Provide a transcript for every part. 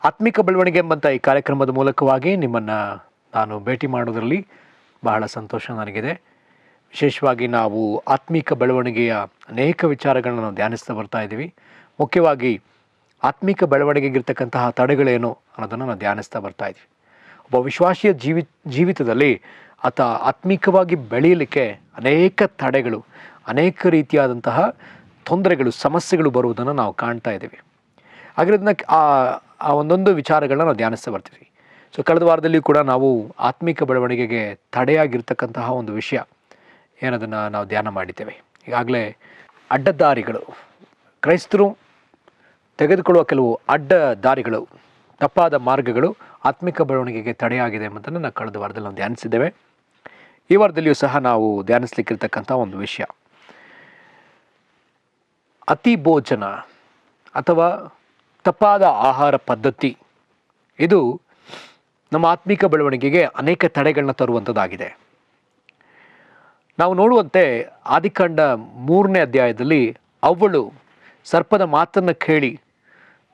ಆತ್ಮಿಕ ಬೆಳವಣಿಗೆ ಎಂಬಂಥ ಈ ಕಾರ್ಯಕ್ರಮದ ಮೂಲಕವಾಗಿ ನಿಮ್ಮನ್ನು ನಾನು ಭೇಟಿ ಮಾಡೋದರಲ್ಲಿ ಬಹಳ ಸಂತೋಷ ನನಗಿದೆ. ವಿಶೇಷವಾಗಿ ನಾವು ಆತ್ಮಿಕ ಬೆಳವಣಿಗೆಯ ಅನೇಕ ವಿಚಾರಗಳನ್ನ ನಾವು ಧ್ಯಾನಿಸ್ತಾ ಬರ್ತಾ ಇದ್ದೀವಿ. ಮುಖ್ಯವಾಗಿ ಆತ್ಮಿಕ ಬೆಳವಣಿಗೆಗಿರ್ತಕ್ಕಂತಹ ತಡೆಗಳೇನು ಅನ್ನೋದನ್ನು ನಾವು ಧ್ಯಾನಿಸ್ತಾ ಬರ್ತಾ ಇದ್ವಿ. ಒಬ್ಬ ವಿಶ್ವಾಸಿಯ ಜೀವಿತದಲ್ಲಿ ಆತ ಆತ್ಮಿಕವಾಗಿ ಬೆಳೆಯಲಿಕ್ಕೆ ಅನೇಕ ತಡೆಗಳು, ಅನೇಕ ರೀತಿಯಾದಂತಹ ತೊಂದರೆಗಳು, ಸಮಸ್ಯೆಗಳು ಬರುವುದನ್ನು ನಾವು ಕಾಣ್ತಾ ಇದ್ದೀವಿ. ಹಾಗಿರೋದನ್ನ ಆ ಒಂದೊಂದು ವಿಚಾರಗಳನ್ನ ನಾವು ಧ್ಯಾನಿಸ್ತಾ ಬರ್ತೀವಿ. ಕಳೆದ ವಾರದಲ್ಲಿ ಕೂಡ ನಾವು ಆತ್ಮಿಕ ಬೆಳವಣಿಗೆಗೆ ತಡೆಯಾಗಿರ್ತಕ್ಕಂತಹ ಒಂದು ವಿಷಯ ಏನದನ್ನು ನಾವು ಧ್ಯಾನ ಮಾಡಿದ್ದೇವೆ. ಈಗಾಗಲೇ ಅಡ್ಡದಾರಿಗಳು, ಕ್ರೈಸ್ತರು ತೆಗೆದುಕೊಳ್ಳುವ ಕೆಲವು ಅಡ್ಡ ದಾರಿಗಳು, ತಪ್ಪಾದ ಮಾರ್ಗಗಳು ಆತ್ಮಿಕ ಬೆಳವಣಿಗೆಗೆ ತಡೆಯಾಗಿದೆ ಎಂಬುದನ್ನು ನಾವು ಕಳೆದ ವಾರದಲ್ಲಿ ನಾವು ಧ್ಯಾನಿಸಿದ್ದೇವೆ. ಈ ವಾರದಲ್ಲಿಯೂ ಸಹ ನಾವು ಧ್ಯಾನಿಸಲಿಕ್ಕಿರ್ತಕ್ಕಂಥ ಒಂದು ವಿಷಯ ಅತಿ ಭೋಜನ ಅಥವಾ ತಪ್ಪಾದ ಆಹಾರ ಪದ್ಧತಿ. ಇದು ನಮ್ಮ ಆತ್ಮಿಕ ಬೆಳವಣಿಗೆಗೆ ಅನೇಕ ತಡೆಗಳನ್ನ ತರುವಂಥದ್ದಾಗಿದೆ. ನಾವು ನೋಡುವಂತೆ ಆದಿಕಾಂಡ 3ನೇ ಅಧ್ಯಾಯದಲ್ಲಿ ಅವಳು ಸರ್ಪದ ಮಾತನ್ನು ಕೇಳಿ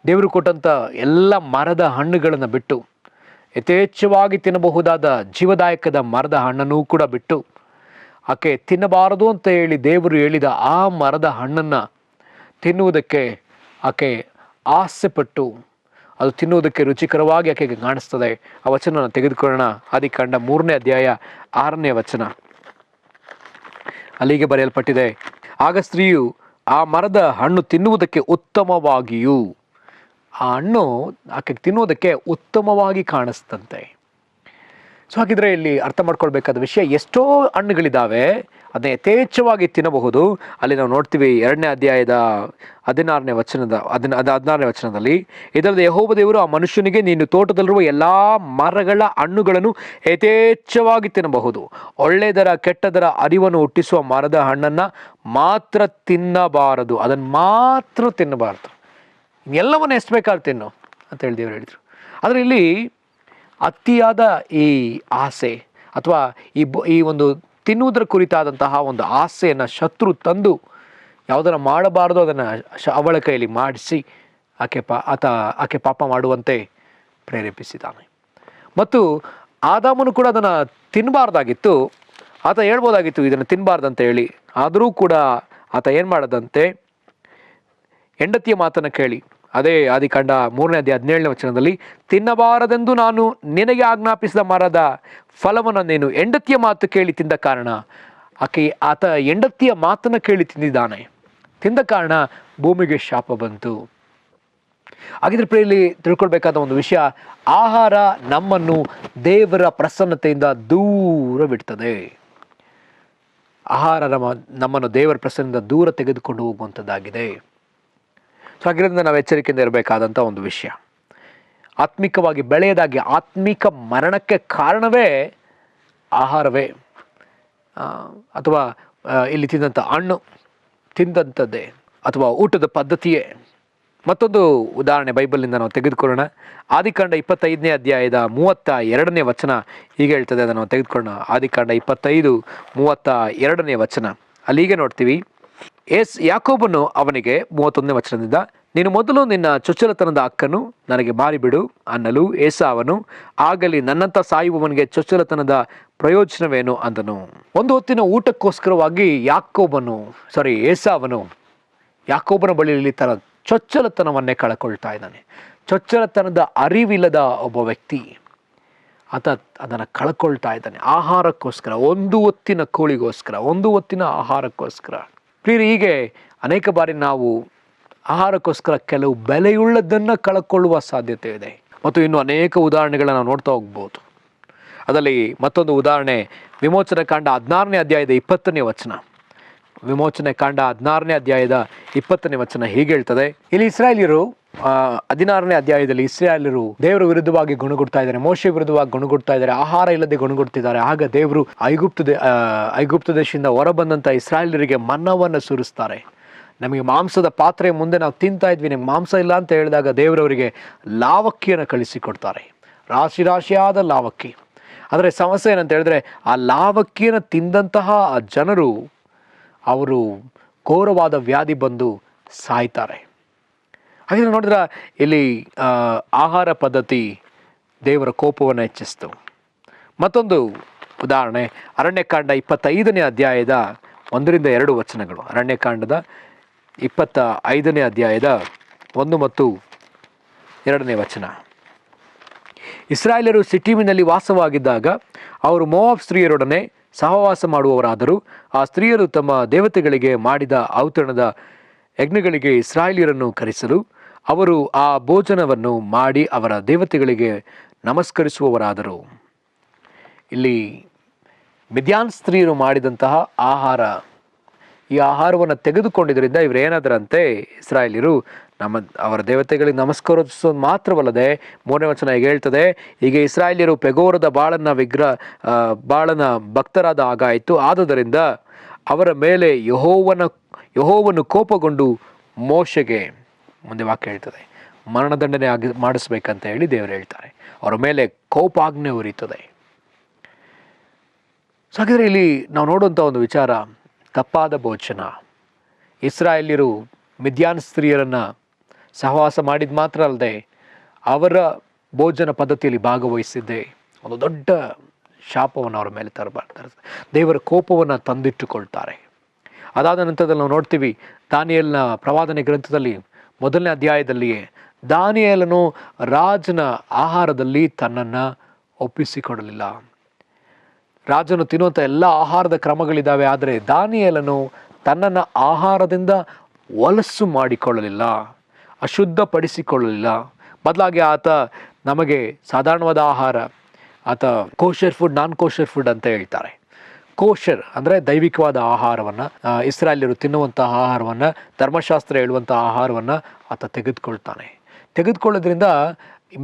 ದೇವರು ಕೊಟ್ಟಂಥ ಎಲ್ಲ ಮರದ ಹಣ್ಣುಗಳನ್ನು ಬಿಟ್ಟು ಯಥೇಚ್ಛವಾಗಿ ತಿನ್ನಬಹುದಾದ ಜೀವದಾಯಕದ ಮರದ ಹಣ್ಣನ್ನು ಕೂಡ ಬಿಟ್ಟು ಆಕೆ ತಿನ್ನಬಾರದು ಅಂತ ಹೇಳಿ ದೇವರು ಹೇಳಿದ ಆ ಮರದ ಹಣ್ಣನ್ನು ತಿನ್ನುವುದಕ್ಕೆ ಆಕೆ ಆಸೆಪಟ್ಟು ಅದು ತಿನ್ನುವುದಕ್ಕೆ ರುಚಿಕರವಾಗಿ ಆಕೆಗೆ ಕಾಣಿಸ್ತದೆ. ಆ ವಚನ ತೆಗೆದುಕೊಳ್ಳೋಣ. ಆದಿಕಾಂಡ 3ನೇ ಅಧ್ಯಾಯ 6ನೇ ವಚನ. ಅಲ್ಲಿಗೆ ಬರೆಯಲ್ಪಟ್ಟಿದೆ, ಆಗ ಸ್ತ್ರೀಯು ಆ ಮರದ ಹಣ್ಣು ತಿನ್ನುವುದಕ್ಕೆ ಉತ್ತಮವಾಗಿಯೂ, ಆ ಹಣ್ಣು ಆಕೆಗೆ ತಿನ್ನುವುದಕ್ಕೆ ಉತ್ತಮವಾಗಿ ಕಾಣಿಸ್ತಂತೆ. ಹಾಗಿದ್ರೆ ಇಲ್ಲಿ ಅರ್ಥ ಮಾಡ್ಕೊಳ್ಬೇಕಾದ ವಿಷಯ, ಎಷ್ಟೋ ಹಣ್ಣುಗಳಿದ್ದಾವೆ, ಅದನ್ನ ಯಥೇಚ್ಛವಾಗಿ ತಿನ್ನಬಹುದು. ಅಲ್ಲಿ ನಾವು ನೋಡ್ತೀವಿ 2ನೇ ಅಧ್ಯಾಯದ 16ನೇ ವಚನದಲ್ಲಿ, ಇದಲ್ಲದೆ ಯೆಹೋವ ದೇವರು ಆ ಮನುಷ್ಯನಿಗೆ, ನೀನು ತೋಟದಲ್ಲಿರುವ ಎಲ್ಲ ಮರಗಳ ಹಣ್ಣುಗಳನ್ನು ಯಥೇಚ್ಛವಾಗಿ ತಿನ್ನಬಹುದು, ಒಳ್ಳೆಯದರ ಕೆಟ್ಟದರ ಅರಿವನ್ನು ಹುಟ್ಟಿಸುವ ಮರದ ಹಣ್ಣನ್ನು ಮಾತ್ರ ತಿನ್ನಬಾರದು, ಅದನ್ನು ಮಾತ್ರ ತಿನ್ನಬಾರದು, ಎಲ್ಲವನ್ನು ಎಷ್ಟು ಬೇಕಾದ್ರೂ ತಿನ್ನು ಅಂತ ಹೇಳಿ ದೇವರು ಹೇಳಿದರು. ಆದರೆ ಇಲ್ಲಿ ಅತಿಯಾದ ಈ ಆಸೆ ಅಥವಾ ಈ ಒಂದು ತಿನ್ನುವುದರ ಕುರಿತಾದಂತಹ ಒಂದು ಆಸೆಯನ್ನು ಶತ್ರು ತಂದು ಯಾವುದನ್ನು ಮಾಡಬಾರ್ದು ಅದನ್ನು ಅವಳ ಕೈಯಲ್ಲಿ ಮಾಡಿಸಿ ಆಕೆ ಪಾಪ ಮಾಡುವಂತೆ ಪ್ರೇರೇಪಿಸಿದ್ದಾನೆ. ಮತ್ತು ಆದಾಮನು ಕೂಡ ಅದನ್ನು ತಿನ್ನಬಾರ್ದಾಗಿತ್ತು. ಆತ ಹೇಳ್ಬೋದಾಗಿತ್ತು ಇದನ್ನು ತಿನ್ನಬಾರ್ದಂತ ಹೇಳಿ. ಆದರೂ ಕೂಡ ಆತ ಏನು ಮಾಡದಂತೆ, ಹೆಂಡತಿಯ ಮಾತನ್ನು ಕೇಳಿ, ಅದೇ ಆದಿಕಾಂಡ 3ನೇ ಅಧ್ಯಾಯ 17ನೇ ವಚನದಲ್ಲಿ, ತಿನ್ನಬಾರದೆಂದು ನಾನು ನಿನಗೆ ಆಜ್ಞಾಪಿಸಿದ ಮರದ ಫಲವನ್ನು ನೀನು ಹೆಂಡತಿಯ ಮಾತು ಕೇಳಿ ತಿಂದ ಕಾರಣ, ಆತ ಹೆಂಡತಿಯ ಮಾತನ್ನು ಕೇಳಿ ತಿಂದಿದ್ದಾನೆ, ತಿಂದ ಕಾರಣ ಭೂಮಿಗೆ ಶಾಪ ಬಂತು. ಹಾಗಿದ್ರೆ ಪ್ರಿಯರಲ್ಲಿ ತಿಳ್ಕೊಳ್ಬೇಕಾದ ಒಂದು ವಿಷಯ, ಆಹಾರ ನಮ್ಮನ್ನು ದೇವರ ಪ್ರಸನ್ನತೆಯಿಂದ ದೂರ ಬಿಡ್ತದೆ. ಆಹಾರ ನಮ್ಮನ್ನು ದೇವರ ಪ್ರಸನ್ನದಿಂದ ದೂರ ತೆಗೆದುಕೊಂಡು ಹೋಗುವಂಥದ್ದಾಗಿದೆ. ಹಾಗಿರೋದ್ರಿಂದ ನಾವು ಎಚ್ಚರಿಕೆಯಿಂದ ಇರಬೇಕಾದಂಥ ಒಂದು ವಿಷಯ, ಆತ್ಮಿಕವಾಗಿ ಬೆಳೆಯದಾಗಿ ಆತ್ಮಿಕ ಮರಣಕ್ಕೆ ಕಾರಣವೇ ಆಹಾರವೇ, ಅಥವಾ ಇಲ್ಲಿ ತಿಂದಂಥ ಹಣ್ಣು ತಿಂದಂಥದ್ದೇ, ಅಥವಾ ಊಟದ ಪದ್ಧತಿಯೇ. ಮತ್ತೊಂದು ಉದಾಹರಣೆ ಬೈಬಲ್ನಿಂದ ನಾವು ತೆಗೆದುಕೊಳ್ಳೋಣ. ಆದಿಕಾಂಡ 25ನೇ ಅಧ್ಯಾಯದ 32ನೇ ವಚನ ಹೀಗೆ ಹೇಳ್ತದೆ, ಅದನ್ನು ನಾವು ತೆಗೆದುಕೊಳ್ಳೋಣ. ಆದಿಕಾಂಡ 25:32ನೇ ವಚನ. ಅಲ್ಲಿ ಹೀಗೆ ನೋಡ್ತೀವಿ, ಯಾಕೋಬನು ಅವನಿಗೆ 31ನೇ ವಚನದಿಂದ, ನೀನು ಮೊದಲು ನಿನ್ನ ಚೊಚ್ಚಲತನದ ಹಕ್ಕನ್ನು ನನಗೆ ಮಾರಿಬಿಡು ಅನ್ನಲು ಏಸಾವನು, ಆಗಲಿ ನನ್ನಂಥ ಸಾಯುವವನಿಗೆ ಚೊಚ್ಚಲತನದ ಪ್ರಯೋಜನವೇನು ಅಂದನು. ಒಂದು ಹೊತ್ತಿನ ಊಟಕ್ಕೋಸ್ಕರವಾಗಿ ಏಸಾವನು ಯಾಕೋಬನ ಬಳಿಯಲ್ಲಿ ತನ್ನ ಚೊಚ್ಚಲತನವನ್ನೇ ಕಳ್ಕೊಳ್ತಾ ಇದ್ದಾನೆ. ಚೊಚ್ಚಲತನದ ಅರಿವಿಲ್ಲದ ಒಬ್ಬ ವ್ಯಕ್ತಿ, ಆತ ಅದನ್ನು ಕಳ್ಕೊಳ್ತಾ ಇದ್ದಾನೆ ಆಹಾರಕ್ಕೋಸ್ಕರ, ಒಂದು ಹೊತ್ತಿನ ಕೋಳಿಗೋಸ್ಕರ, ಒಂದು ಹೊತ್ತಿನ ಆಹಾರಕ್ಕೋಸ್ಕರ. ಪ್ರಿಯರೇ, ಹೀಗೆ ಅನೇಕ ಬಾರಿ ನಾವು ಆಹಾರಕ್ಕೋಸ್ಕರ ಕೆಲವು ಬೆಲೆಯುಳ್ಳದನ್ನು ಕಳ್ಕೊಳ್ಳುವ ಸಾಧ್ಯತೆ ಇದೆ. ಮತ್ತು ಇನ್ನು ಅನೇಕ ಉದಾಹರಣೆಗಳನ್ನ ನಾವು ನೋಡ್ತಾ ಹೋಗ್ಬೋದು. ಅದರಲ್ಲಿ ಮತ್ತೊಂದು ಉದಾಹರಣೆ ವಿಮೋಚನೆ ಕಾಂಡ 16ನೇ ಅಧ್ಯಾಯದ 20ನೇ ವಚನ. ವಿಮೋಚನೆ ಕಾಂಡ 16ನೇ ಅಧ್ಯಾಯದ 20ನೇ ವಚನ ಹೀಗೆ ಹೇಳ್ತದೆ, ಇಲ್ಲಿ ಇಸ್ರಾಯೇಲ್ಯರು 16ನೇ ಅಧ್ಯಾಯದಲ್ಲಿ ಇಸ್ರಾಯೇಲ್ಯರು ದೇವರ ವಿರುದ್ಧವಾಗಿ ಗುಣಗುಡ್ತಾ ಇದ್ದಾರೆ, ಮೋಶೆ ವಿರುದ್ಧವಾಗಿ ಗುಣಗುಡ್ತಾ ಇದ್ದಾರೆ, ಆಹಾರ ಇಲ್ಲದೆ ಗುಣಗುಡ್ತಿದ್ದಾರೆ. ಆಗ ದೇವರು ಐಗುಪ್ತ ದೇಶದಿಂದ ಹೊರಬಂದಂಥ ಇಸ್ರಾಯೇಲ್ಯರಿಗೆ ಮನ್ನವನ್ನು ಸುರಿಸ್ತಾರೆ. ನಮಗೆ ಮಾಂಸದ ಪಾತ್ರೆ ಮುಂದೆ ನಾವು ತಿಂತಾ ಇದ್ವಿ, ನಿಮ್ಗೆ ಮಾಂಸ ಇಲ್ಲ ಅಂತ ಹೇಳಿದಾಗ ದೇವರವರಿಗೆ ಲಾವಕ್ಕಿಯನ್ನು ಕಳಿಸಿಕೊಡ್ತಾರೆ, ರಾಶಿಯಾದ ಲಾವಕ್ಕಿ. ಆದರೆ ಸಮಸ್ಯೆ ಏನಂತ ಹೇಳಿದ್ರೆ, ಆ ಲಾವಕ್ಕಿಯನ್ನು ತಿಂದಂತಹ ಆ ಜನರು ಅವರು ಘೋರವಾದ ವ್ಯಾಧಿ ಬಂದು ಸಾಯ್ತಾರೆ. ಹಾಗೆ ನೋಡಿದ್ರ ಇಲ್ಲಿ ಆಹಾರ ಪದ್ಧತಿ ದೇವರ ಕೋಪವನ್ನು ಹೆಚ್ಚಿಸ್ತು. ಮತ್ತೊಂದು ಉದಾಹರಣೆ ಅರಣ್ಯಕಾಂಡ 25ನೇ ಅಧ್ಯಾಯದ 1-2 ವಚನಗಳು. ಅರಣ್ಯಕಾಂಡದ 25ನೇ ಅಧ್ಯಾಯದ 1 ಮತ್ತು 2ನೇ ವಚನ. ಇಸ್ರಾಯೇಲರು ಸಿಟ್ಟೀಮಿನಲ್ಲಿ ವಾಸವಾಗಿದ್ದಾಗ ಅವರು ಮೋವಾಬ್ ಸ್ತ್ರೀಯರೊಡನೆ ಸಹವಾಸ ಮಾಡುವವರಾದರು. ಆ ಸ್ತ್ರೀಯರು ತಮ್ಮ ದೇವತೆಗಳಿಗೆ ಮಾಡಿದ ಔತಣದ ಯಜ್ಞಗಳಿಗೆ ಇಸ್ರಾಯೇಲಿಯರನ್ನು ಕರೆಸಲು ಅವರು ಆ ಭೋಜನವನ್ನು ಮಾಡಿ ಅವರ ದೇವತೆಗಳಿಗೆ ನಮಸ್ಕರಿಸುವವರಾದರು. ಇಲ್ಲಿ ಮಿದ್ಯಾನ್ ಸ್ತ್ರೀಯರು ಮಾಡಿದಂತಹ ಆಹಾರ, ಈ ಆಹಾರವನ್ನು ತೆಗೆದುಕೊಂಡಿದ್ದರಿಂದ ಇವರು ಏನಾದರಂತೆ, ಇಸ್ರಾಯೇಲಿಯರು ಅವರ ದೇವತೆಗಳಿಗೆ ನಮಸ್ಕರಿಸೋದು ಮಾತ್ರವಲ್ಲದೆ 3ನೇ ವಚನ ಈಗ ಹೇಳ್ತದೆ, ಈಗ ಇಸ್ರಾಯೇಲಿಯರು ಪೆಗೋರದ ಬಾಳನ ಭಕ್ತರಾದ ಹಾಗಾಯಿತು. ಆದುದರಿಂದ ಅವರ ಮೇಲೆ ಯೆಹೋವನು ಕೋಪಗೊಂಡು ಮೋಶೆಗೆ, ಮುಂದೆ ವಾಕ್ಯ ಹೇಳ್ತದೆ, ಮರಣದಂಡನೆ ಮಾಡಿಸ್ಬೇಕಂತ ಹೇಳಿ ದೇವರು ಹೇಳ್ತಾರೆ. ಅವರ ಮೇಲೆ ಕೋಪಾಗ್ನೆ ಉರಿತದೆ. ಸೊ ಹಾಗಾದರೆ ಇಲ್ಲಿ ನಾವು ನೋಡುವಂಥ ಒಂದು ವಿಚಾರ, ತಪ್ಪಾದ ಭೋಜನ. ಇಸ್ರಾಯೇಲ್ಯರು ಮಿದ್ಯಾನ್ ಸ್ತ್ರೀಯರನ್ನು ಸಹವಾಸ ಮಾಡಿದ ಮಾತ್ರ ಅಲ್ಲದೆ ಅವರ ಭೋಜನ ಪದ್ಧತಿಯಲ್ಲಿ ಭಾಗವಹಿಸಿದ್ದೆ ಒಂದು ದೊಡ್ಡ ಶಾಪವನ್ನು ಅವರ ಮೇಲೆ ತರಬಾರ್ದು, ದೇವರ ಕೋಪವನ್ನು ತಂದಿಟ್ಟುಕೊಳ್ತಾರೆ. ಅದಾದ ನಂತರದಲ್ಲಿ ನಾವು ನೋಡ್ತೀವಿ, ದಾನಿಯೇಲನ ಪ್ರವಾದನೆ ಗ್ರಂಥದಲ್ಲಿ 1ನೇ ಅಧ್ಯಾಯದಲ್ಲಿಯೇ ದಾನಿಯೇಲನು ರಾಜನ ಆಹಾರದಲ್ಲಿ ತನ್ನನ್ನು ಒಪ್ಪಿಸಿಕೊಡಲಿಲ್ಲ. ರಾಜನು ತಿನ್ನುವಂಥ ಎಲ್ಲ ಆಹಾರದ ಕ್ರಮಗಳಿದ್ದಾವೆ, ಆದರೆ ದಾನಿಯೇಲನು ತನ್ನನ್ನು ಆಹಾರದಿಂದ ಹೊಲಸು ಮಾಡಿಕೊಳ್ಳಲಿಲ್ಲ, ಅಶುದ್ಧಪಡಿಸಿಕೊಳ್ಳಲಿಲ್ಲ. ಬದಲಾಗಿ ಆತ ನಮಗೆ ಸಾಧಾರಣವಾದ ಆಹಾರ, ಆತ ಕೋಶರ್ ಫುಡ್, ನಾನ್ ಕೋಶರ್ ಫುಡ್ ಅಂತ ಹೇಳ್ತಾರೆ. ಕೋಶರ್ ಅಂದರೆ ದೈವಿಕವಾದ ಆಹಾರವನ್ನು, ಇಸ್ರಾಯೇಲ್ಯರು ತಿನ್ನುವಂಥ ಆಹಾರವನ್ನು, ಧರ್ಮಶಾಸ್ತ್ರ ಹೇಳುವಂಥ ಆಹಾರವನ್ನು ಆತ ತೆಗೆದುಕೊಳ್ಳೋದ್ರಿಂದ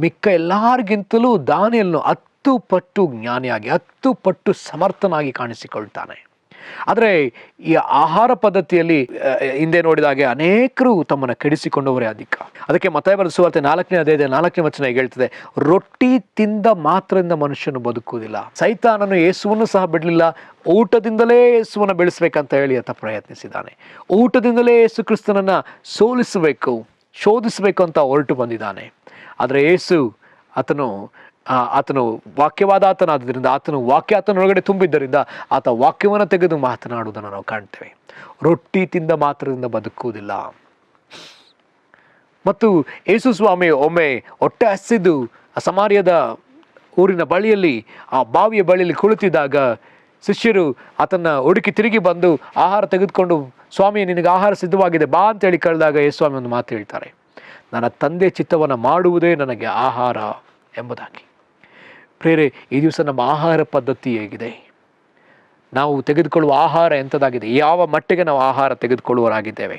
ಮಿಕ್ಕ ಎಲ್ಲರಿಗಿಂತಲೂ ದಾನಿಯೇಲನು 10 ಪಟ್ಟು ಜ್ಞಾನಿಯಾಗಿ 10 ಪಟ್ಟು ಸಮರ್ಥನಾಗಿ ಕಾಣಿಸಿಕೊಳ್ತಾನೆ. ಆದರೆ ಈ ಆಹಾರ ಪದ್ಧತಿಯಲ್ಲಿ ಹಿಂದೆ ನೋಡಿದಾಗೆ ಅನೇಕರು ತಮ್ಮನ್ನು ಕೆಡಿಸಿಕೊಂಡವರೇ ಅಧಿಕ. ಅದಕ್ಕೆ ಮತ್ತಾಯ ಬರೆದ ಸುವಾರ್ತೆ 4ನೇ ಅಧ್ಯಾಯದ 4ನೇ ವಚನ ಹೇಳ್ತದೆ, ರೊಟ್ಟಿ ತಿಂದ ಮಾತ್ರದಿಂದ ಮನುಷ್ಯನು ಬದುಕುವುದಿಲ್ಲ. ಸೈತಾನನು ಯೇಸುವನ್ನು ಸಹ ಬಿಡಲಿಲ್ಲ, ಊಟದಿಂದಲೇ ಯೇಸುವನ್ನು ಬೆಳೆಸಬೇಕಂತ ಹೇಳಿ ಆತ ಪ್ರಯತ್ನಿಸಿದ್ದಾನೆ. ಊಟದಿಂದಲೇ ಯೇಸು ಕ್ರಿಸ್ತನನ್ನು ಸೋಲಿಸಬೇಕು, ಶೋಧಿಸಬೇಕು ಅಂತ ಹೊರಟು ಬಂದಿದ್ದಾನೆ. ಆದರೆ ಯೇಸು ಆತನು ವಾಕ್ಯವಾದ ಆತನಾದ್ದರಿಂದ, ಆತನೊಳಗಡೆ ತುಂಬಿದ್ದರಿಂದ ಆತ ವಾಕ್ಯವನ್ನು ತೆಗೆದು ಮಾತನಾಡುವುದನ್ನು ನಾವು ಕಾಣ್ತೇವೆ. ರೊಟ್ಟಿ ತಿಂದ ಮಾತ್ರದಿಂದ ಬದುಕುವುದಿಲ್ಲ. ಮತ್ತು ಯೇಸು ಸ್ವಾಮಿ ಒಮ್ಮೆ ಹೊಟ್ಟೆ ಹಸಿದು ಸಮಾರ್ಯದ ಊರಿನ ಬಳಿಯಲ್ಲಿ, ಆ ಬಾವಿಯ ಬಳಿಯಲ್ಲಿ ಕುಳಿತಿದ್ದಾಗ ಶಿಷ್ಯರು ಆತನ ಹುಡುಕಿ ತಿರುಗಿ ಬಂದು ಆಹಾರ ತೆಗೆದುಕೊಂಡು, ಸ್ವಾಮಿ ನಿನಗೆ ಆಹಾರ ಸಿದ್ಧವಾಗಿದೆ ಬಾ ಅಂತೇಳಿ ಕರೆದಾಗ ಯೇಸು ಸ್ವಾಮಿ ಒಂದು ಮಾತು ಹೇಳ್ತಾರೆ, ನನ್ನ ತಂದೆ ಚಿತ್ತವನ್ನು ಮಾಡುವುದೇ ನನಗೆ ಆಹಾರ ಎಂಬುದಾಗಿ. ಪ್ರೇರೆ, ಈ ದಿವಸ ನಮ್ಮ ಆಹಾರ ಪದ್ಧತಿ ಹೇಗಿದೆ? ನಾವು ತೆಗೆದುಕೊಳ್ಳುವ ಆಹಾರ ಎಂಥದ್ದಾಗಿದೆ? ಯಾವ ಮಟ್ಟಿಗೆ ನಾವು ಆಹಾರ ತೆಗೆದುಕೊಳ್ಳುವರಾಗಿದ್ದೇವೆ?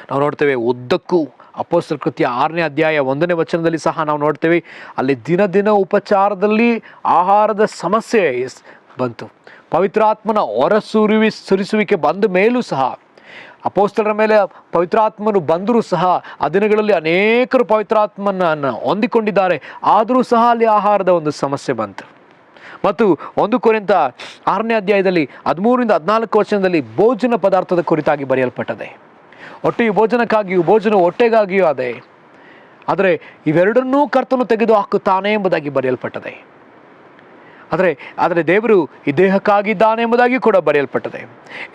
ನಾವು ನೋಡ್ತೇವೆ ಉದ್ದಕ್ಕೂ ಅಪೊಸ್ತಲರ ಕೃತ್ಯ 6ನೇ ಅಧ್ಯಾಯ 1ನೇ ವಚನದಲ್ಲಿ ಸಹ ನಾವು ನೋಡ್ತೇವೆ, ಅಲ್ಲಿ ದಿನ ಉಪಚಾರದಲ್ಲಿ ಆಹಾರದ ಸಮಸ್ಯೆ ಬಂತು. ಪವಿತ್ರಾತ್ಮನ ಸುರಿಸುವಿಕೆ ಬಂದ ಮೇಲೂ ಸಹ, ಅಪೊಸ್ತಲರ ಮೇಲೆ ಪವಿತ್ರಾತ್ಮನು ಬಂದರೂ ಸಹ ಆ ದಿನಗಳಲ್ಲಿ ಅನೇಕರು ಪವಿತ್ರಾತ್ಮನನ್ನು ಹೊಂದಿಕೊಂಡಿದ್ದಾರೆ. ಆದರೂ ಸಹ ಅಲ್ಲಿ ಆಹಾರದ ಒಂದು ಸಮಸ್ಯೆ ಬಂತು. ಮತ್ತು 1 ಕೊರಿಂಥ 6ನೇ ಅಧ್ಯಾಯದಲ್ಲಿ 13-14 ವಚನದಲ್ಲಿ ಭೋಜನ ಪದಾರ್ಥದ ಕುರಿತಾಗಿ ಬರೆಯಲ್ಪಟ್ಟದೆ. ಹೊಟ್ಟೆಯು ಭೋಜನಕ್ಕಾಗಿಯೂ ಭೋಜನವು ಹೊಟ್ಟೆಗಾಗಿಯೂ ಅದೇ, ಆದರೆ ಇವೆರಡನ್ನೂ ಕರ್ತನು ತೆಗೆದು ಹಾಕುತ್ತಾನೆ ಎಂಬುದಾಗಿ ಬರೆಯಲ್ಪಟ್ಟದೆ. ಆದರೆ ದೇವರು ಈ ದೇಹಕ್ಕಾಗಿದ್ದಾನೆ ಎಂಬುದಾಗಿ ಕೂಡ ಬರೆಯಲ್ಪಟ್ಟದೆ.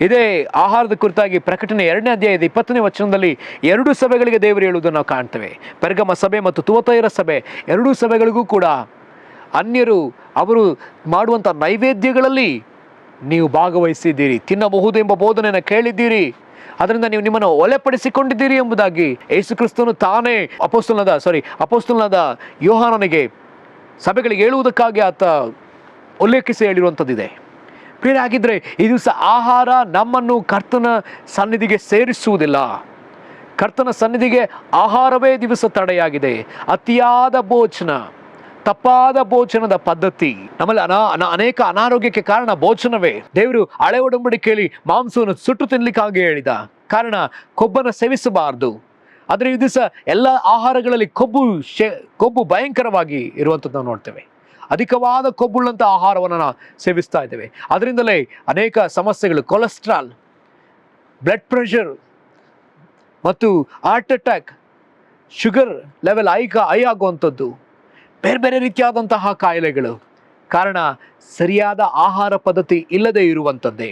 ಇದೇ ಆಹಾರದ ಕುರಿತಾಗಿ ಪ್ರಕಟಣೆ 2ನೇ ಅಧ್ಯಾಯದ 20ನೇ ವಚನದಲ್ಲಿ 2 ಸಭೆಗಳಿಗೆ ದೇವರು ಹೇಳುವುದನ್ನು ನಾವು ಕಾಣ್ತೇವೆ. ಪೆರ್ಗಮ ಸಭೆ ಮತ್ತು ತುವತೈರ ಸಭೆ, 2 ಸಭೆಗಳಿಗೂ ಕೂಡ ಅನ್ಯರು ಅವರು ಮಾಡುವಂಥ ನೈವೇದ್ಯಗಳಲ್ಲಿ ನೀವು ಭಾಗವಹಿಸಿದ್ದೀರಿ, ತಿನ್ನಬಹುದು ಎಂಬ ಬೋಧನೆಯನ್ನು ಕೇಳಿದ್ದೀರಿ, ಅದರಿಂದ ನೀವು ನಿಮ್ಮನ್ನು ಒಲೆಪಡಿಸಿಕೊಂಡಿದ್ದೀರಿ ಎಂಬುದಾಗಿ ಯೇಸು ಕ್ರಿಸ್ತನು ತಾನೇ ಅಪೊಸ್ತಲನಾದ ಯೋಹಾನನಿಗೆ ಸಭೆಗಳಿಗೆ ಹೇಳುವುದಕ್ಕಾಗಿ ಆತ ಉಲ್ಲೇಖಿಸಿ ಹೇಳಿರುವಂಥದ್ದಿದೆ. ಪ್ರಿಯರೇ, ಆಗಿದ್ದರೆ ಈ ದಿವಸ ಆಹಾರ ನಮ್ಮನ್ನು ಕರ್ತನ ಸನ್ನಿಧಿಗೆ ಸೇರಿಸುವುದಿಲ್ಲ. ಕರ್ತನ ಸನ್ನಿಧಿಗೆ ಆಹಾರವೇ ದಿವಸ ತಡೆಯಾಗಿದೆ. ಅತಿಯಾದ ಭೋಜನ, ತಪ್ಪಾದ ಭೋಜನದ ಪದ್ಧತಿ ನಮ್ಮಲ್ಲಿ ಅನೇಕ ಅನಾರೋಗ್ಯಕ್ಕೆ ಕಾರಣ ಭೋಜನವೇ. ದೇವರು ಹಳೆ ಒಡಂಬಡಿಕೆಯಲ್ಲಿ ಮಾಂಸವನ್ನು ಸುಟ್ಟು ತಿನ್ನಲಿಕ್ಕಾಗಿ ಹೇಳಿದ ಕಾರಣ ಕೊಬ್ಬನ್ನು ಸೇವಿಸಬಾರದು. ಆದರೆ ಈ ದಿವಸ ಎಲ್ಲ ಆಹಾರಗಳಲ್ಲಿ ಕೊಬ್ಬು ಭಯಂಕರವಾಗಿ ಇರುವಂಥದ್ದು ನಾವು ನೋಡ್ತೇವೆ. ಅಧಿಕವಾದ ಕೊಬ್ಬುಳ್ಳಂಥ ಆಹಾರವನ್ನು ನಾವು ಸೇವಿಸ್ತಾ ಇದ್ದೇವೆ. ಅದರಿಂದಲೇ ಅನೇಕ ಸಮಸ್ಯೆಗಳು, ಕೊಲೆಸ್ಟ್ರಾಲ್, ಬ್ಲಡ್ ಪ್ರೆಷರ್ ಮತ್ತು heart attack sugar level high ಆಗುವಂಥದ್ದು, ಬೇರೆ ಬೇರೆ ರೀತಿಯಾದಂತಹ ಕಾಯಿಲೆಗಳು. ಕಾರಣ ಸರಿಯಾದ ಆಹಾರ ಪದ್ಧತಿ ಇಲ್ಲದೆ ಇರುವಂಥದ್ದೇ.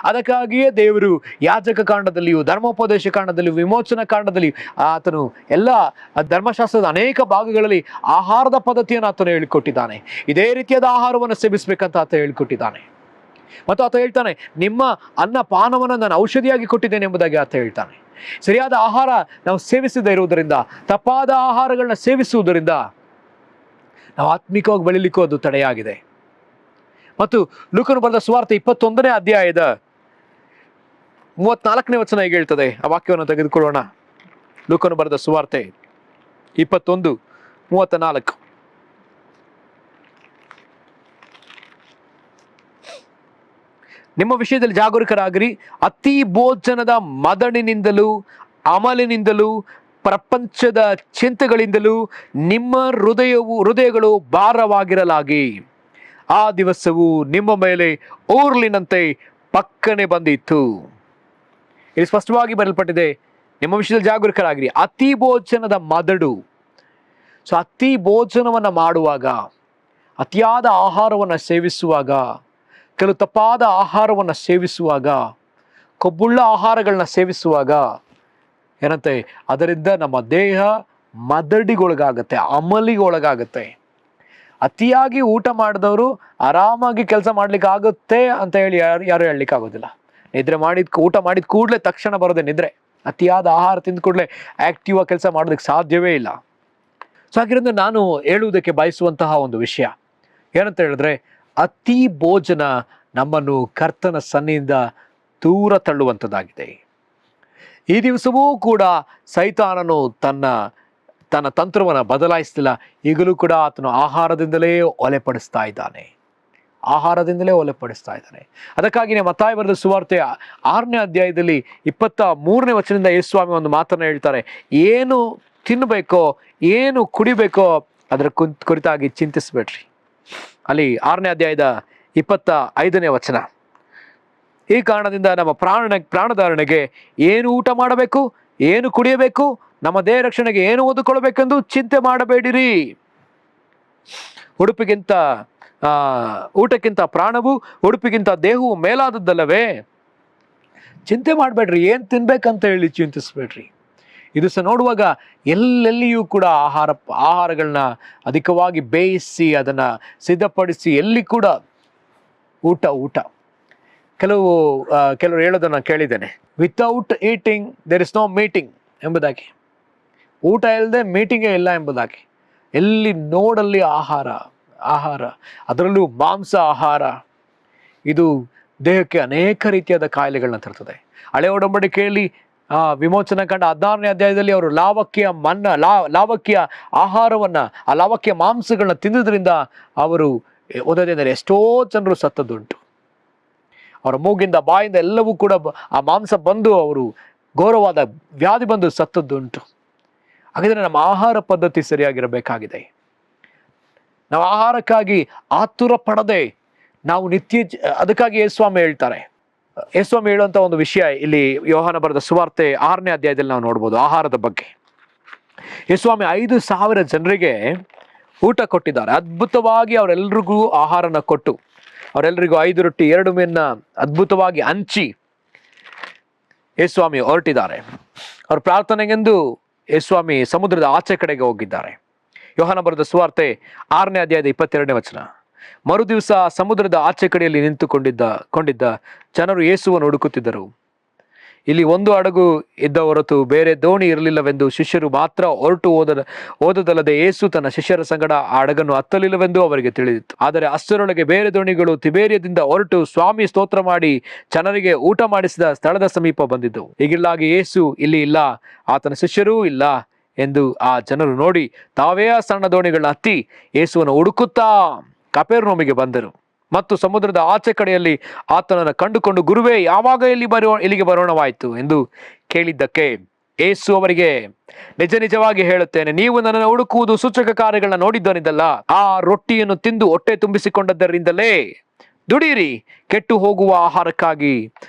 ಅದಕ್ಕಾಗಿಯೇ ದೇವರು ಯಾಜಕ ಕಾಂಡದಲ್ಲಿಯೂ, ಧರ್ಮೋಪದೇಶ ಕಾಂಡದಲ್ಲಿಯೂ, ವಿಮೋಚನಾ ಕಾಂಡದಲ್ಲಿಯೂ ಆತನು ಎಲ್ಲ ಧರ್ಮಶಾಸ್ತ್ರದ ಅನೇಕ ಭಾಗಗಳಲ್ಲಿ ಆಹಾರದ ಪದ್ಧತಿಯನ್ನು ಆತನು ಹೇಳಿಕೊಟ್ಟಿದ್ದಾನೆ. ಇದೇ ರೀತಿಯಾದ ಆಹಾರವನ್ನು ಸೇವಿಸಬೇಕಂತ ಆತ ಹೇಳಿಕೊಟ್ಟಿದ್ದಾನೆ. ಮತ್ತು ಆತ ಹೇಳ್ತಾನೆ, ನಿಮ್ಮ ಅನ್ನ ಪಾನವನ್ನು ನಾನು ಔಷಧಿಯಾಗಿ ಕೊಟ್ಟಿದ್ದೇನೆ ಎಂಬುದಾಗಿ ಆತ ಹೇಳ್ತಾನೆ. ಸರಿಯಾದ ಆಹಾರ ನಾವು ಸೇವಿಸದೇ ಇರುವುದರಿಂದ, ತಪ್ಪಾದ ಆಹಾರಗಳನ್ನ ಸೇವಿಸುವುದರಿಂದ ನಾವು ಆತ್ಮಿಕವಾಗಿ ಬೆಳಿಲಿಕ್ಕೂ ಅದು ತಡೆಯಾಗಿದೆ. ಮತ್ತು ಲೂಕನು ಬರೆದ ಸುವಾರ್ತೆ 21ನೇ ಅಧ್ಯಾಯದ 34ನೇ ವಚನ ಹೇಗೆ ಹೇಳ್ತದೆ, ಆ ವಾಕ್ಯವನ್ನು ತೆಗೆದುಕೊಳ್ಳೋಣ. ಲೂಕನು ಬರೆದ ಸುವಾರ್ತೆ 21:34. ನಿಮ್ಮ ವಿಷಯದಲ್ಲಿ ಜಾಗರೂಕರಾಗಿರಿ. ಅತಿ ಭೋಜನದ ಮದಣಿನಿಂದಲೂ ಅಮಲಿನಿಂದಲೂ ಪ್ರಪಂಚದ ಚಿಂತೆಗಳಿಂದಲೂ ನಿಮ್ಮ ಹೃದಯಗಳು ಭಾರವಾಗಿರಲಾಗಿ ಆ ದಿವಸವು ನಿಮ್ಮ ಮೇಲೆ ಊರ್ಲಿನಂತೆ ಪಕ್ಕನೆ ಬಂದಿತ್ತು. ಇಲ್ಲಿ ಸ್ಪಷ್ಟವಾಗಿ ಬರೆಯಲ್ಪಟ್ಟಿದೆ, ನಿಮ್ಮ ವಿಷಯದಲ್ಲಿ ಜಾಗರೂಕರಾಗಿರಿ. ಅತಿ ಭೋಜನದ ಮದಡು. ಸೊ ಅತಿ ಭೋಜನವನ್ನು ಮಾಡುವಾಗ, ಅತಿಯಾದ ಆಹಾರವನ್ನು ಸೇವಿಸುವಾಗ, ಕೆಲವು ತಪ್ಪಾದ ಆಹಾರವನ್ನು ಸೇವಿಸುವಾಗ, ಕೊಬ್ಬುಳ್ಳ ಆಹಾರಗಳನ್ನ ಸೇವಿಸುವಾಗ ಏನಂತೆ, ಅದರಿಂದ ನಮ್ಮ ದೇಹ ಮದಡಿಗೊಳಗಾಗತ್ತೆ, ಅಮಲಿಗೊಳಗಾಗತ್ತೆ. ಅತಿಯಾಗಿ ಊಟ ಮಾಡಿದವರು ಆರಾಮಾಗಿ ಕೆಲಸ ಮಾಡ್ಲಿಕ್ಕೆ ಆಗುತ್ತೆ ಅಂತ ಹೇಳಿ ಯಾರು ಹೇಳಲಿಕ್ಕೆ ಆಗೋದಿಲ್ಲ. ನಿದ್ರೆ ಊಟ ಮಾಡಿದ ಕೂಡಲೇ ತಕ್ಷಣ ಬರೋದೆ ನಿದ್ರೆ. ಅತಿಯಾದ ಆಹಾರ ತಿಂದ ಕೂಡಲೇ ಆಕ್ಟಿವ್ ಆಗಿ ಕೆಲಸ ಮಾಡೋದಕ್ಕೆ ಸಾಧ್ಯವೇ ಇಲ್ಲ. ಸೊ ಹಾಗಿರೋದು ನಾನು ಹೇಳುವುದಕ್ಕೆ ಬಯಸುವಂತಹ ಒಂದು ವಿಷಯ ಏನಂತ ಹೇಳಿದ್ರೆ, ಅತಿ ಭೋಜನ ನಮ್ಮನ್ನು ಕರ್ತನ ಸನ್ನಿಧಿಯಿಂದ ದೂರ ತಳ್ಳುವಂಥದ್ದಾಗಿದೆ. ಈ ದಿವಸವೂ ಕೂಡ ಸೈತಾನನು ತನ್ನ ತಂತ್ರವನ್ನು ಬದಲಾಯಿಸ್ತಿಲ್ಲ. ಈಗಲೂ ಕೂಡ ಆತನು ಆಹಾರದಿಂದಲೇ ಒಲೆಪಡಿಸ್ತಾ ಇದ್ದಾನೆ. ಅದಕ್ಕಾಗಿಯೇ ಮತ್ತಾಯ ಬರೆದ ಸುವಾರ್ತೆ 6ನೇ ಅಧ್ಯಾಯದಲ್ಲಿ 23ನೇ ವಚನದಿಂದ ಯೇಸು ಸ್ವಾಮಿ ಒಂದು ಮಾತನ್ನು ಹೇಳ್ತಾರೆ. ಏನು ತಿನ್ನಬೇಕೋ, ಏನು ಕುಡಿಬೇಕೋ ಅದರ ಕುರಿತಾಗಿ ಚಿಂತಿಸಬೇಡ್ರಿ. ಅಲ್ಲಿ 6ನೇ ಅಧ್ಯಾಯದ 25ನೇ ವಚನ, ಈ ಕಾರಣದಿಂದ ನಮ್ಮ ಪ್ರಾಣಧಾರಣೆಗೆ ಏನು ಊಟ ಮಾಡಬೇಕು, ಏನು ಕುಡಿಯಬೇಕು, ನಮ್ಮ ದೇಹ ರಕ್ಷಣೆಗೆ ಏನು ಓದಿಕೊಳ್ಳಬೇಕೆಂದು ಚಿಂತೆ ಮಾಡಬೇಡಿರಿ. ಊಟಕ್ಕಿಂತ ಪ್ರಾಣವು, ಉಡುಪಿಗಿಂತ ದೇಹವು ಮೇಲಾದದ್ದಲ್ಲವೇ? ಚಿಂತೆ ಮಾಡಬೇಡ್ರಿ, ಏನು ತಿನ್ಬೇಕಂತ ಹೇಳಿ ಚಿಂತಿಸ್ಬೇಡ್ರಿ. ಇದು ಸಹ ನೋಡುವಾಗ ಎಲ್ಲೆಲ್ಲಿಯೂ ಕೂಡ ಆಹಾರಗಳನ್ನ ಅಧಿಕವಾಗಿ ಬೇಯಿಸಿ ಅದನ್ನು ಸಿದ್ಧಪಡಿಸಿ ಎಲ್ಲಿ ಕೂಡ ಊಟ. ಕೆಲವರು ಹೇಳೋದನ್ನು ಕೇಳಿದ್ದೇನೆ, without eating there is no meeting ಎಂಬುದಾಗಿ. ಊಟ ಇಲ್ಲದೆ ಮೀಟಿಂಗೇ ಇಲ್ಲ ಎಂಬುದಾಗಿ. ಎಲ್ಲಿ ನೋಡಲ್ಲಿ ಆಹಾರ, ಅದರಲ್ಲೂ ಮಾಂಸ ಆಹಾರ. ಇದು ದೇಹಕ್ಕೆ ಅನೇಕ ರೀತಿಯಾದ ಕಾಯಿಲೆಗಳನ್ನ ತರ್ತದೆ. ಹಳೆ ಒಡಂಬಡಿಕೆಯಲ್ಲಿ ವಿಮೋಚನಾ ಕಂಡ 16ನೇ ಅಧ್ಯಾಯದಲ್ಲಿ ಅವರು ಲಾವಕ್ಯ ಆಹಾರವನ್ನ, ಆ ಲಾವಕ್ಯ ಮಾಂಸಗಳನ್ನ ತಿನ್ನೋದ್ರಿಂದ ಅವರು ಓದೋದೆಂದರೆ ಎಷ್ಟೋ ಜನರು ಸತ್ತದ್ದುಂಟು. ಅವರ ಮೂಗಿಂದ ಬಾಯಿಂದ ಎಲ್ಲವೂ ಕೂಡ ಆ ಮಾಂಸ ಬಂದು ಅವರು ಘೋರವಾದ ವ್ಯಾಧಿ ಬಂದು ಸತ್ತದ್ದುಂಟು. ಹಾಗಾದರೆ ನಮ್ಮ ಆಹಾರ ಪದ್ಧತಿ ಸರಿಯಾಗಿರಬೇಕಾಗಿದೆ. ನಾವು ಆಹಾರಕ್ಕಾಗಿ ಆತುರ ಪಡದೆ ನಾವು ಅದಕ್ಕಾಗಿ ಯೇಸುಸ್ವಾಮಿ ಹೇಳ್ತಾರೆ. ಯೇಸುಸ್ವಾಮಿ ಹೇಳುವಂಥ ಒಂದು ವಿಷಯ ಇಲ್ಲಿ ಯೋಹಾನ ಬರೆದ ಸುವಾರ್ತೆ 6ನೇ ಅಧ್ಯಾಯದಲ್ಲಿ ನಾವು ನೋಡ್ಬೋದು ಆಹಾರದ ಬಗ್ಗೆ. ಯೇಸುಸ್ವಾಮಿ 5,000 ಜನರಿಗೆ ಊಟ ಕೊಟ್ಟಿದ್ದಾರೆ. ಅದ್ಭುತವಾಗಿ ಅವರೆಲ್ಲರಿಗೂ ಆಹಾರನ ಕೊಟ್ಟು, ಅವರೆಲ್ಲರಿಗೂ 5 ರೊಟ್ಟಿ 2 ಮೀನನ್ನ ಅದ್ಭುತವಾಗಿ ಹಂಚಿ ಯೇಸುಸ್ವಾಮಿ ಹೊರಟಿದ್ದಾರೆ. ಅವ್ರ ಪ್ರಾರ್ಥನೆಗೆಂದು ಯೇಸುಸ್ವಾಮಿ ಸಮುದ್ರದ ಆಚೆ ಕಡೆಗೆ ಹೋಗಿದ್ದಾರೆ. ಯೋಹಾನ ಬರೆದ ಸುವಾರ್ತೆ 6ನೇ ಅಧ್ಯಾಯದ 22ನೇ ವಚನ. ಮರುದಿವಸ ಸಮುದ್ರದ ಆಚೆ ಕಡೆಯಲ್ಲಿ ನಿಂತುಕೊಂಡಿದ್ದ ಜನರು ಯೇಸುವನ್ನು ಹುಡುಕುತ್ತಿದ್ದರು. ಇಲ್ಲಿ ಒಂದು ಹಡಗು ಇದ್ದ ಹೊರತು ಬೇರೆ ದೋಣಿ ಇರಲಿಲ್ಲವೆಂದು ಶಿಷ್ಯರು ಮಾತ್ರ ಹೊರಟು ಹೋದದಲ್ಲದೆ ಯೇಸು ತನ್ನ ಶಿಷ್ಯರ ಸಂಗಡ ಆ ಹಡಗನ್ನು ಹತ್ತಲಿಲ್ಲವೆಂದು ಅವರಿಗೆ ತಿಳಿದಿತ್ತು. ಆದರೆ ಅಷ್ಟರೊಳಗೆ ಬೇರೆ ದೋಣಿಗಳು ತಿಬೇರಿಯದಿಂದ ಹೊರಟು ಸ್ವಾಮಿ ಸ್ತೋತ್ರ ಮಾಡಿ ಜನರಿಗೆ ಊಟ ಮಾಡಿಸಿದ ಸ್ಥಳದ ಸಮೀಪ ಬಂದಿದ್ದವು. ಹೀಗಿಲ್ಲಾಗಿ ಯೇಸು ಇಲ್ಲಿ ಇಲ್ಲ, ಆತನ ಶಿಷ್ಯರೂ ಇಲ್ಲ ಎಂದು ಆ ಜನರು ನೋಡಿ ತಾವೇ ಆ ಸಣ್ಣ ದೋಣಿಗಳನ್ನ ಹತ್ತಿ ಯೇಸುವನ್ನು ಹುಡುಕುತ್ತಾ ಕಪೆರ್ನೌಮಿಗೆ ಬಂದರು. ಮತ್ತು ಸಮುದ್ರದ ಆಚೆ ಕಡೆಯಲ್ಲಿ ಆತನನ್ನು ಕಂಡುಕೊಂಡು, ಗುರುವೇ, ಯಾವಾಗ ಇಲ್ಲಿಗೆ ಬರೋಣವಾಯಿತು ಎಂದು ಕೇಳಿದ್ದಕ್ಕೆ ಯೇಸು ಅವರಿಗೆ, ನಿಜ ನಿಜವಾಗಿ ಹೇಳುತ್ತೇನೆ, ನೀವು ನನ್ನನ್ನು ಹುಡುಕುವುದು ಸೂಚಕ ಕಾರ್ಯಗಳನ್ನ ನೋಡಿದ್ದನಿದ್ದಲ್ಲ, ಆ ರೊಟ್ಟಿಯನ್ನು ತಿಂದು ಹೊಟ್ಟೆ ತುಂಬಿಸಿಕೊಂಡದ್ದರಿಂದಲೇ. ದುಡಿಯಿರಿ, ಕೆಟ್ಟು ಹೋಗುವ ಆಹಾರಕ್ಕಾಗಿ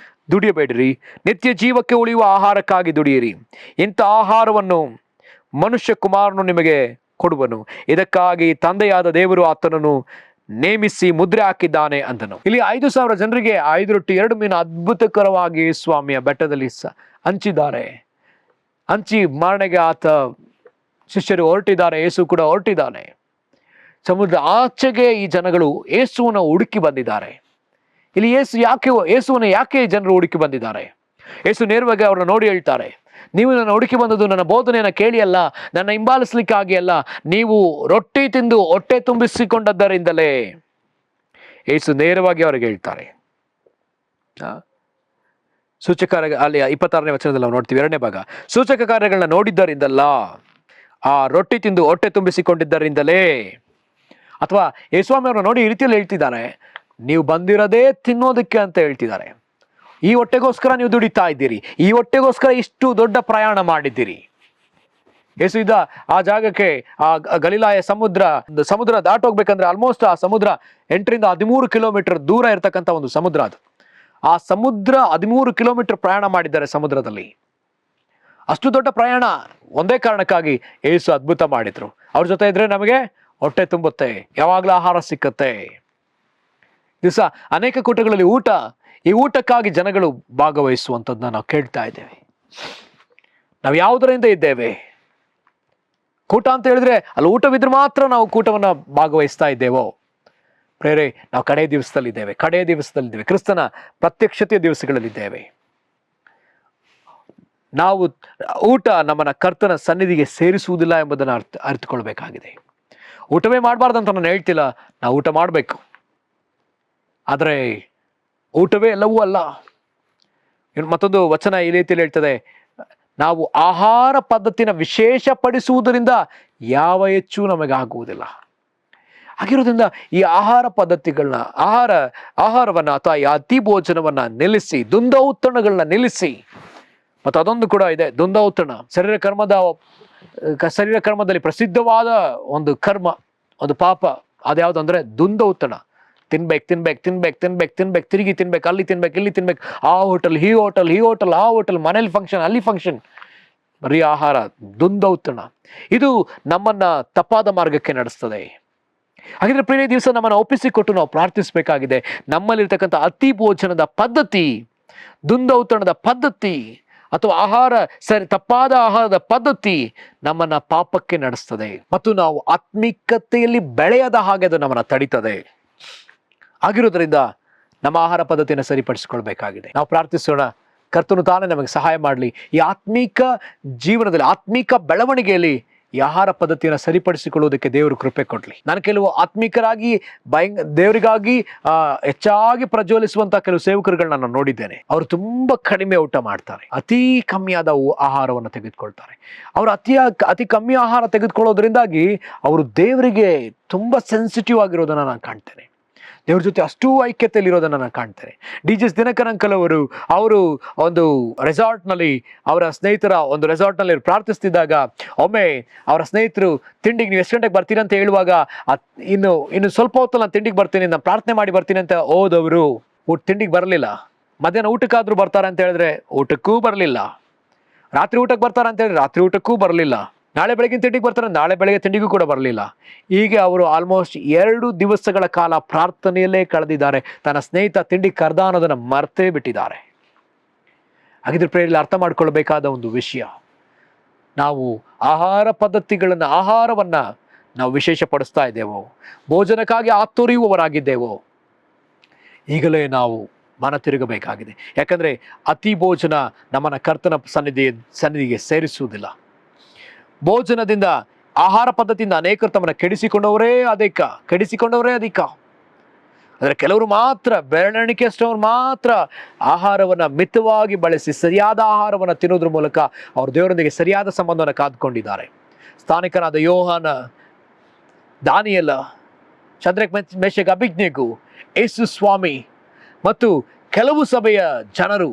ದುಡಿಯಬೇಡಿರಿ, ನಿತ್ಯ ಜೀವಕ್ಕೆ ಉಳಿಯುವ ಆಹಾರಕ್ಕಾಗಿ ದುಡಿಯಿರಿ. ಇಂಥ ಆಹಾರವನ್ನು ಮನುಷ್ಯ ಕುಮಾರನು ನಿಮಗೆ ಕೊಡುವನು. ಇದಕ್ಕಾಗಿ ತಂದೆಯಾದ ದೇವರು ಆತನನ್ನು ನೇಮಿಸಿ ಮುದ್ರೆ ಹಾಕಿದ್ದಾನೆ ಅಂದನು. ಇಲ್ಲಿ 5,000 ಜನರಿಗೆ 5 ರೊಟ್ಟಿ 2 ಮೀನು ಅದ್ಭುತಕರವಾಗಿ ಸ್ವಾಮಿಯ ಬೆಟ್ಟದಲ್ಲಿ ಹಂಚಿದ್ದಾರೆ. ಹಂಚಿ ಮರಣೆಗೆ ಆತ ಶಿಷ್ಯರು ಹೊರಟಿದ್ದಾರೆ, ಯೇಸು ಕೂಡ ಹೊರಟಿದ್ದಾನೆ. ಸಮುದ್ರ ಆಚೆಗೆ ಈ ಜನಗಳು ಯೇಸುವನ್ನು ಹುಡುಕಿ ಬಂದಿದ್ದಾರೆ. ಇಲ್ಲಿ ಯೇಸುವನ್ನು ಯಾಕೆ ಜನರು ಹುಡುಕಿ ಬಂದಿದ್ದಾರೆ? ಯೇಸು ನೇರವಾಗಿ ಅವ್ರನ್ನ ನೋಡಿ ಹೇಳ್ತಾರೆ, ನೀವು ನನ್ನ ಹುಡುಕಿ ಬಂದದ್ದು ನನ್ನ ಬೋಧನೆಯನ್ನು ಕೇಳಿ ಅಲ್ಲ, ನನ್ನ ಹಿಂಬಾಲಿಸ್ಲಿಕ್ಕಾಗಿ ಅಲ್ಲ, ನೀವು ರೊಟ್ಟಿ ತಿಂದು ಹೊಟ್ಟೆ ತುಂಬಿಸಿಕೊಂಡದ್ದರಿಂದಲೇ. ಯೇಸು ನೇರವಾಗಿ ಅವರಿಗೆ ಹೇಳ್ತಾರೆ. ಸೂಚಕ ಅಲ್ಲಿ 26ನೇ ವಚನದಲ್ಲಿ ನಾವು ನೋಡ್ತೀವಿ, 2ನೇ ಭಾಗ. ಸೂಚಕ ಕಾರ್ಯಗಳನ್ನ ನೋಡಿದ್ದರಿಂದಲ್ಲ, ಆ ರೊಟ್ಟಿ ತಿಂದು ಹೊಟ್ಟೆ ತುಂಬಿಸಿಕೊಂಡಿದ್ದರಿಂದಲೇ. ಅಥವಾ ಯೇಸುಸ್ವಾಮಿ ಅವ್ರನ್ನ ನೋಡಿ ಈ ರೀತಿಯಲ್ಲಿ ಹೇಳ್ತಿದ್ದಾರೆ, ನೀವು ಬಂದಿರೋದೇ ತಿನ್ನೋದಕ್ಕೆ ಅಂತ ಹೇಳ್ತಿದ್ದಾರೆ. ಈ ಹೊಟ್ಟೆಗೋಸ್ಕರ ನೀವು ದುಡಿತಾ ಇದ್ದೀರಿ, ಈ ಹೊಟ್ಟೆಗೋಸ್ಕರ ಇಷ್ಟು ದೊಡ್ಡ ಪ್ರಯಾಣ ಮಾಡಿದ್ದೀರಿ. ಯೇಸು ಇದ್ದ ಆ ಜಾಗಕ್ಕೆ, ಆ ಗಲಿಲಾಯ ಸಮುದ್ರ ದಾಟೋಗ್ಬೇಕಂದ್ರೆ ಆಲ್ಮೋಸ್ಟ್ ಆ ಸಮುದ್ರ 8 ರಿಂದ 13 ಕಿಲೋಮೀಟರ್ ದೂರ ಇರತಕ್ಕಂಥ ಒಂದು ಸಮುದ್ರ ಅದು. ಆ ಸಮುದ್ರ 13 ಕಿಲೋಮೀಟರ್ ಪ್ರಯಾಣ ಮಾಡಿದ್ದಾರೆ ಸಮುದ್ರದಲ್ಲಿ. ಅಷ್ಟು ದೊಡ್ಡ ಪ್ರಯಾಣ ಒಂದೇ ಕಾರಣಕ್ಕಾಗಿ ಯೇಸು ಅದ್ಭುತ ಮಾಡಿದ್ರು. ಅವ್ರ ಜೊತೆ ಇದ್ರೆ ನಮಗೆ ಹೊಟ್ಟೆ ತುಂಬುತ್ತೆ, ಯಾವಾಗಲೂ ಆಹಾರ ಸಿಕ್ಕತ್ತೆ. ದಿವಸ ಅನೇಕ ಕೂಟಗಳಲ್ಲಿ ಈ ಊಟಕ್ಕಾಗಿ ಜನಗಳು ಭಾಗವಹಿಸುವಂಥದ್ದನ್ನ ನಾವು ಕೇಳ್ತಾ ಇದ್ದೇವೆ. ನಾವು ಯಾವುದರಿಂದ ಇದ್ದೇವೆ? ಕೂಟ ಅಂತ ಹೇಳಿದ್ರೆ ಅಲ್ಲಿ ಊಟವಿದ್ರೆ ಮಾತ್ರ ನಾವು ಕೂಟವನ್ನ ಭಾಗವಹಿಸ್ತಾ ಇದ್ದೇವೋ? ಪ್ರೇರೆ, ನಾವು ಕಡೆ ದಿವಸದಲ್ಲಿದ್ದೇವೆ, ಕ್ರಿಸ್ತನ ಪ್ರತ್ಯಕ್ಷತೆಯ ದಿವಸಗಳಲ್ಲಿದ್ದೇವೆ. ನಾವು ಊಟ ನಮ್ಮನ್ನ ಕರ್ತನ ಸನ್ನಿಧಿಗೆ ಸೇರಿಸುವುದಿಲ್ಲ ಎಂಬುದನ್ನು ಅರಿತುಕೊಳ್ಬೇಕಾಗಿದೆ. ಊಟವೇ ಮಾಡಬಾರ್ದಂತ ನಾನು ಹೇಳ್ತಿಲ್ಲ, ನಾವು ಊಟ ಮಾಡಬೇಕು. ಆದರೆ ಊಟವೇ ಎಲ್ಲವೂ ಅಲ್ಲ. ಮತ್ತೊಂದು ವಚನ ಈ ರೀತಿಯಲ್ಲಿ ಹೇಳ್ತದೆ, ನಾವು ಆಹಾರ ಪದ್ಧತಿನ ವಿಶೇಷ ಪಡಿಸುವುದರಿಂದ ಯಾವ ಹೆಚ್ಚು ನಮಗಾಗುವುದಿಲ್ಲ. ಹಾಗಿರೋದ್ರಿಂದ ಈ ಆಹಾರ ಪದ್ಧತಿಗಳನ್ನ, ಆಹಾರವನ್ನ ಅಥವಾ ಈ ಅತಿ ಭೋಜನವನ್ನ ನಿಲ್ಲಿಸಿ, ದುಂದೌತಣಗಳನ್ನ ನಿಲ್ಲಿಸಿ. ಮತ್ತು ಅದೊಂದು ಕೂಡ ಇದೆ, ದುಂದೌತಣ ಶರೀರ ಕರ್ಮದಲ್ಲಿ ಪ್ರಸಿದ್ಧವಾದ ಒಂದು ಕರ್ಮ, ಒಂದು ಪಾಪ. ಅದ್ಯಾವುದು ಅಂದ್ರೆ ದುಂದೌತಣ. ತಿನ್ಬೇಕು, ತಿರುಗಿ ತಿನ್ಬೇಕು, ಅಲ್ಲಿ ತಿನ್ಬೇಕು, ಇಲ್ಲಿ ತಿನ್ಬೇಕು, ಆ ಹೋಟೆಲ್, ಈ ಹೋಟೆಲ್, ಆ ಹೋಟೆಲ್, ಮನೇಲಿ ಫಂಕ್ಷನ್, ಅಲ್ಲಿ ಫಂಕ್ಷನ್, ಬರೀ ಆಹಾರ, ದುಂದೌತಣ. ಇದು ನಮ್ಮನ್ನ ತಪ್ಪಾದ ಮಾರ್ಗಕ್ಕೆ ನಡೆಸ್ತದೆ. ಹಾಗಿದ್ರೆ ಪ್ರಿಯ ದಿವಸ ನಮ್ಮನ್ನು ಒಪ್ಪಿಸಿಕೊಟ್ಟು ನಾವು ಪ್ರಾರ್ಥಿಸಬೇಕಾಗಿದೆ. ನಮ್ಮಲ್ಲಿರ್ತಕ್ಕಂಥ ಅತಿ ಭೋಜನದ ಪದ್ಧತಿ, ದುಂದೌತಣದ ಪದ್ಧತಿ ಅಥವಾ ತಪ್ಪಾದ ಆಹಾರದ ಪದ್ಧತಿ ನಮ್ಮನ್ನ ಪಾಪಕ್ಕೆ ನಡೆಸ್ತದೆ ಮತ್ತು ನಾವು ಆತ್ಮಿಕತೆಯಲ್ಲಿ ಬೆಳೆಯದ ಹಾಗೆ ಅದು ನಮ್ಮನ್ನ ತಡೀತದೆ. ಆಗಿರೋದ್ರಿಂದ ನಮ್ಮ ಆಹಾರ ಪದ್ಧತಿಯನ್ನು ಸರಿಪಡಿಸಿಕೊಳ್ಬೇಕಾಗಿದೆ. ನಾವು ಪ್ರಾರ್ಥಿಸೋಣ, ಕರ್ತನು ತಾನೇ ನಮಗೆ ಸಹಾಯ ಮಾಡಲಿ. ಈ ಆತ್ಮಿಕ ಜೀವನದಲ್ಲಿ, ಆತ್ಮಿಕ ಬೆಳವಣಿಗೆಯಲ್ಲಿ ಈ ಆಹಾರ ಪದ್ಧತಿಯನ್ನು ಸರಿಪಡಿಸಿಕೊಳ್ಳುವುದಕ್ಕೆ ದೇವರು ಕೃಪೆ ಕೊಡಲಿ. ನಾನು ಕೆಲವು ಆತ್ಮಿಕರಾಗಿ ದೇವರಿಗಾಗಿ ಹೆಚ್ಚಾಗಿ ಪ್ರಜ್ವಲಿಸುವಂತಹ ಕೆಲವು ಸೇವಕರುಗಳನ್ನ ನಾನು ನೋಡಿದ್ದೇನೆ. ಅವರು ತುಂಬಾ ಕಡಿಮೆ ಊಟ ಮಾಡ್ತಾರೆ, ಅತಿ ಕಮ್ಮಿಯಾದ ಆಹಾರವನ್ನು ತೆಗೆದುಕೊಳ್ತಾರೆ. ಅವರು ಅತಿ ಕಮ್ಮಿ ಆಹಾರ ತೆಗೆದುಕೊಳ್ಳೋದ್ರಿಂದಾಗಿ ಅವರು ದೇವರಿಗೆ ತುಂಬಾ ಸೆನ್ಸಿಟಿವ್ ಆಗಿರೋದನ್ನ ನಾನು ಕಾಣ್ತೇನೆ. ದೇವ್ರ ಜೊತೆ ಅಷ್ಟೂ ಐಕ್ಯತೆಯಲ್ಲಿ ಇರೋದನ್ನ ನಾನು ಕಾಣ್ತೇನೆ. ಡಿ.ಜಿ.ಎಸ್. ದಿನಕರ್ ಅಂಕಲ್ ಅವರು ಒಂದು ರೆಸಾರ್ಟ್ನಲ್ಲಿ, ಅವರ ಸ್ನೇಹಿತರ ಒಂದು ರೆಸಾರ್ಟ್ನಲ್ಲಿ ಪ್ರಾರ್ಥಿಸ್ತಿದ್ದಾಗ ಒಮ್ಮೆ ಅವರ ಸ್ನೇಹಿತರು ತಿಂಡಿಗೆ ನೀವು ಎಷ್ಟು ಗಂಟೆಗೆ ಬರ್ತೀನಿ ಅಂತ ಹೇಳುವಾಗ, ಇನ್ನು ಸ್ವಲ್ಪ ಹೊತ್ತಲ್ಲಿ ನಾನು ತಿಂಡಿಗೆ ಬರ್ತೀನಿ, ನಾನು ಪ್ರಾರ್ಥನೆ ಮಾಡಿ ಬರ್ತೀನಿ ಅಂತ ಹೋದವರು ತಿಂಡಿಗೆ ಬರಲಿಲ್ಲ. ಮಧ್ಯಾಹ್ನ ಊಟಕ್ಕಾದ್ರೂ ಬರ್ತಾರೆ ಅಂತ ಹೇಳಿದ್ರೆ ಊಟಕ್ಕೂ ಬರಲಿಲ್ಲ. ರಾತ್ರಿ ಊಟಕ್ಕೆ ಬರ್ತಾರೆ ಅಂತ ಹೇಳಿದ್ರೆ ರಾತ್ರಿ ಊಟಕ್ಕೂ ಬರಲಿಲ್ಲ. ನಾಳೆ ಬೆಳಗಿನ ತಿಂಡಿಗೆ ಬರ್ತಾರೆ, ನಾಳೆ ಬೆಳಗ್ಗೆ ತಿಂಡಿಗೂ ಕೂಡ ಬರಲಿಲ್ಲ. ಹೀಗೆ ಅವರು ಆಲ್ಮೋಸ್ಟ್ 2 ದಿವಸಗಳ ಕಾಲ ಪ್ರಾರ್ಥನೆಯಲ್ಲೇ ಕಳೆದಿದ್ದಾರೆ. ತನ್ನ ಸ್ನೇಹಿತ ತಿಂಡಿ ಕರ್ದ ಅನ್ನೋದನ್ನ ಮರ್ತೇ ಬಿಟ್ಟಿದ್ದಾರೆ. ಹಾಗಿದ್ರೆ ಪ್ರೇರಲ್ಲಿ ಅರ್ಥ ಮಾಡ್ಕೊಳ್ಬೇಕಾದ ಒಂದು ವಿಷಯ, ನಾವು ಆಹಾರವನ್ನ ನಾವು ವಿಶೇಷ ಪಡಿಸ್ತಾ ಇದ್ದೇವೋ, ಭೋಜನಕ್ಕಾಗಿ ಆತುರಿಯುವವರಾಗಿದ್ದೇವೋ, ಈಗಲೇ ನಾವು ಮನ ತಿರುಗಬೇಕಾಗಿದೆ. ಯಾಕಂದ್ರೆ ಅತಿ ಭೋಜನ ನಮ್ಮನ್ನ ಕರ್ತನ ಸನ್ನಿಧಿಗೆ ಸೇರಿಸುವುದಿಲ್ಲ. ಭೋಜನದಿಂದ, ಆಹಾರ ಪದ್ಧತಿಯಿಂದ ಅನೇಕರು ತಮ್ಮನ್ನ ಕೆಡಿಸಿಕೊಂಡವರೇ ಅಧಿಕ. ಆದರೆ ಕೆಲವರು ಮಾತ್ರ, ಬೆರಳೆಣಿಕೆಯಷ್ಟವರು ಮಾತ್ರ ಆಹಾರವನ್ನ ಮಿತವಾಗಿ ಬಳಸಿ ಸರಿಯಾದ ಆಹಾರವನ್ನ ತಿನ್ನೋದ್ರ ಮೂಲಕ ಅವರು ದೇವರೊಂದಿಗೆ ಸರಿಯಾದ ಸಂಬಂಧವನ್ನು ಕಾದುಕೊಂಡಿದ್ದಾರೆ. ಸ್ಥಾನಿಕರಾದ ಯೋಹಾನ, ದಾನಿಯೇಲ, ಶದ್ರಕ್, ಮೇಷಕ್, ಅಬೇದ್ನೆಗೋ, ಯೇಸು ಸ್ವಾಮಿ ಮತ್ತು ಕೆಲವು ಸಭೆಯ ಜನರು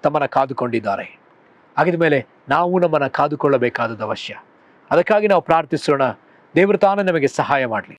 ತಮ್ಮನ್ನ ಕಾದುಕೊಂಡಿದ್ದಾರೆ. ಹಾಗಿದ ಮೇಲೆ ನಾವು ನಮ್ಮನ್ನು ಕಾದುಕೊಳ್ಳಬೇಕಾದದ್ದು ಅವಶ್ಯ. ಅದಕ್ಕಾಗಿ ನಾವು ಪ್ರಾರ್ಥಿಸೋಣ, ದೇವರು ತಾನೇ ನಮಗೆ ಸಹಾಯ ಮಾಡಲಿ.